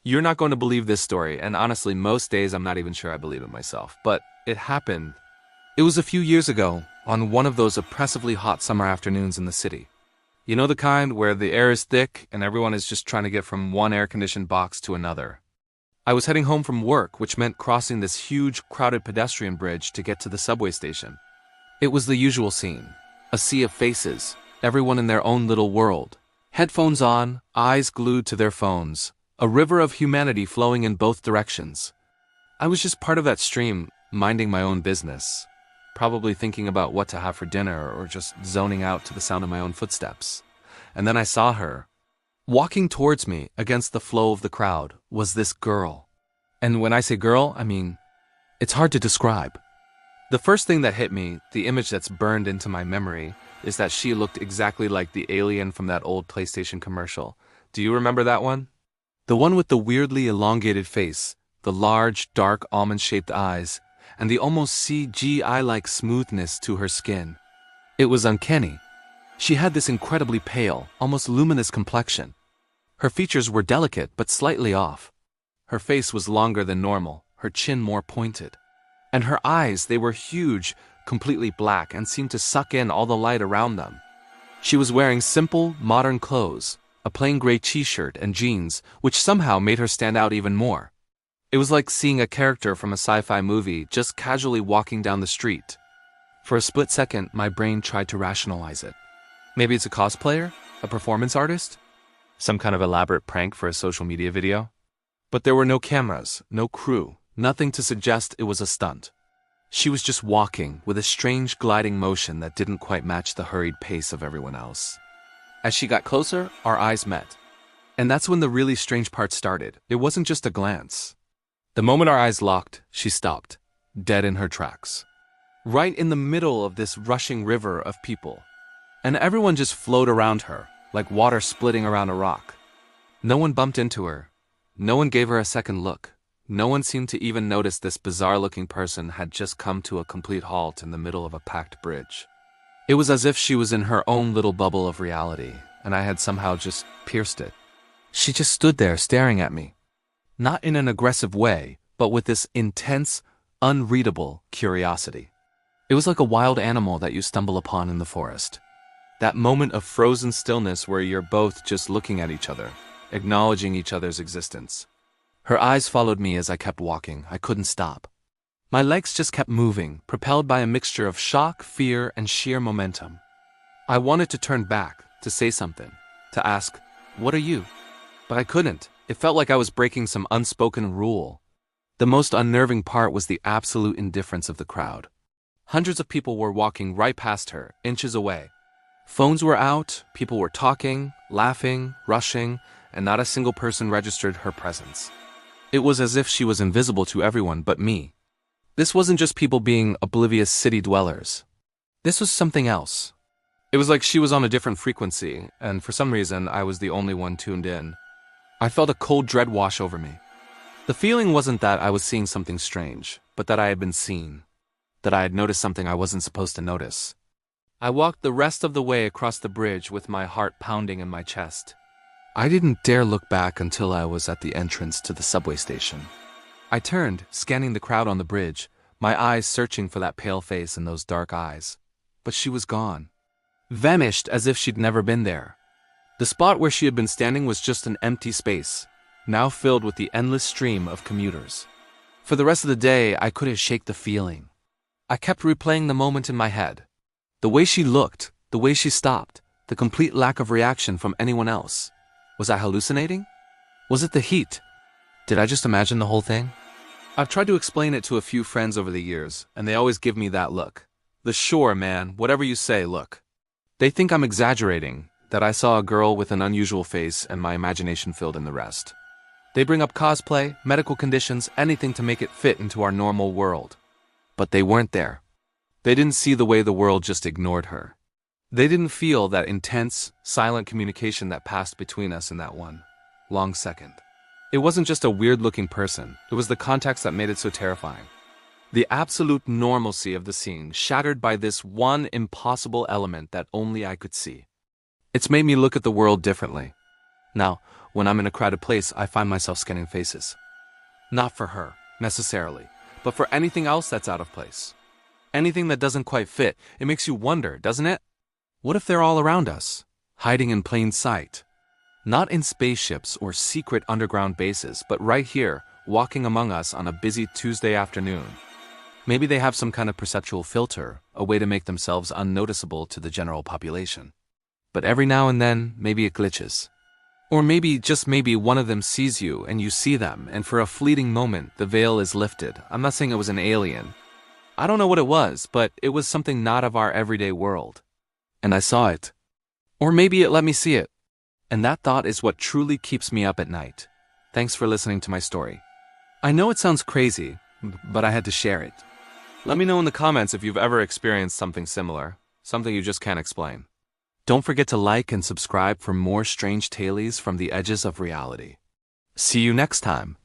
You're not going to believe this story, and honestly, most days I'm not even sure I believe it myself. But it happened. It was a few years ago, on one of those oppressively hot summer afternoons in the city. You know the kind where the air is thick and everyone is just trying to get from one air-conditioned box to another. I was heading home from work, which meant crossing this huge, crowded pedestrian bridge to get to the subway station. It was the usual scene. A sea of faces, everyone in their own little world. Headphones on, eyes glued to their phones. A river of humanity flowing in both directions. I was just part of that stream, minding my own business. Probably thinking about what to have for dinner or just zoning out to the sound of my own footsteps. And then I saw her. Walking towards me against the flow of the crowd was this girl. And when I say girl, I mean, it's hard to describe. The first thing that hit me, the image that's burned into my memory, is that she looked exactly like the alien from that old PlayStation commercial. Do you remember that one? The one with the weirdly elongated face, the large, dark, almond-shaped eyes, and the almost CGI-like smoothness to her skin. It was uncanny. She had this incredibly pale, almost luminous complexion. Her features were delicate but slightly off. Her face was longer than normal, her chin more pointed. And her eyes, they were huge, completely black, and seemed to suck in all the light around them. She was wearing simple, modern clothes, a plain gray t-shirt and jeans, which somehow made her stand out even more. It was like seeing a character from a sci-fi movie just casually walking down the street. For a split second, my brain tried to rationalize it. Maybe it's a cosplayer? A performance artist? Some kind of elaborate prank for a social media video? But there were no cameras, no crew, nothing to suggest it was a stunt. She was just walking with a strange gliding motion that didn't quite match the hurried pace of everyone else. As she got closer, our eyes met. And that's when the really strange part started. It wasn't just a glance. The moment our eyes locked, she stopped, dead in her tracks. Right in the middle of this rushing river of people. And everyone just flowed around her, like water splitting around a rock. No one bumped into her. No one gave her a second look. No one seemed to even notice this bizarre-looking person had just come to a complete halt in the middle of a packed bridge. It was as if she was in her own little bubble of reality, and I had somehow just pierced it. She just stood there staring at me. Not in an aggressive way, but with this intense, unreadable curiosity. It was like a wild animal that you stumble upon in the forest. That moment of frozen stillness where you're both just looking at each other, acknowledging each other's existence. Her eyes followed me as I kept walking. I couldn't stop. My legs just kept moving, propelled by a mixture of shock, fear, and sheer momentum. I wanted to turn back, to say something, to ask, "What are you?" But I couldn't. It felt like I was breaking some unspoken rule. The most unnerving part was the absolute indifference of the crowd. Hundreds of people were walking right past her, inches away. Phones were out, people were talking, laughing, rushing, and not a single person registered her presence. It was as if she was invisible to everyone but me. This wasn't just people being oblivious city dwellers. This was something else. It was like she was on a different frequency, and for some reason, I was the only one tuned in. I felt a cold dread wash over me. The feeling wasn't that I was seeing something strange, but that I had been seen. That I had noticed something I wasn't supposed to notice. I walked the rest of the way across the bridge with my heart pounding in my chest. I didn't dare look back until I was at the entrance to the subway station. I turned, scanning the crowd on the bridge, my eyes searching for that pale face and those dark eyes. But she was gone. Vanished as if she'd never been there. The spot where she had been standing was just an empty space, now filled with the endless stream of commuters. For the rest of the day, I couldn't shake the feeling. I kept replaying the moment in my head. The way she looked, the way she stopped, the complete lack of reaction from anyone else. Was I hallucinating? Was it the heat? Did I just imagine the whole thing? I've tried to explain it to a few friends over the years, and they always give me that look. The sure, man, whatever you say, look. They think I'm exaggerating, that I saw a girl with an unusual face and my imagination filled in the rest. They bring up cosplay, medical conditions, anything to make it fit into our normal world. But they weren't there. They didn't see the way the world just ignored her. They didn't feel that intense, silent communication that passed between us in that one long second. It wasn't just a weird-looking person. It was the context that made it so terrifying. The absolute normalcy of the scene, shattered by this one impossible element that only I could see. It's made me look at the world differently. Now, when I'm in a crowded place, I find myself scanning faces. Not for her, necessarily, but for anything else that's out of place. Anything that doesn't quite fit. It makes you wonder, doesn't it? What if they're all around us, hiding in plain sight? Not in spaceships or secret underground bases, but right here, walking among us on a busy Tuesday afternoon. Maybe they have some kind of perceptual filter, a way to make themselves unnoticeable to the general population. But every now and then, maybe it glitches. Or maybe, just maybe, one of them sees you and you see them, and for a fleeting moment, the veil is lifted. I'm not saying it was an alien. I don't know what it was, but it was something not of our everyday world. And I saw it. Or maybe it let me see it. And that thought is what truly keeps me up at night. Thanks for listening to my story. I know it sounds crazy, but I had to share it. Let me know in the comments if you've ever experienced something similar, something you just can't explain. Don't forget to like and subscribe for more strange tales from the edges of reality. See you next time.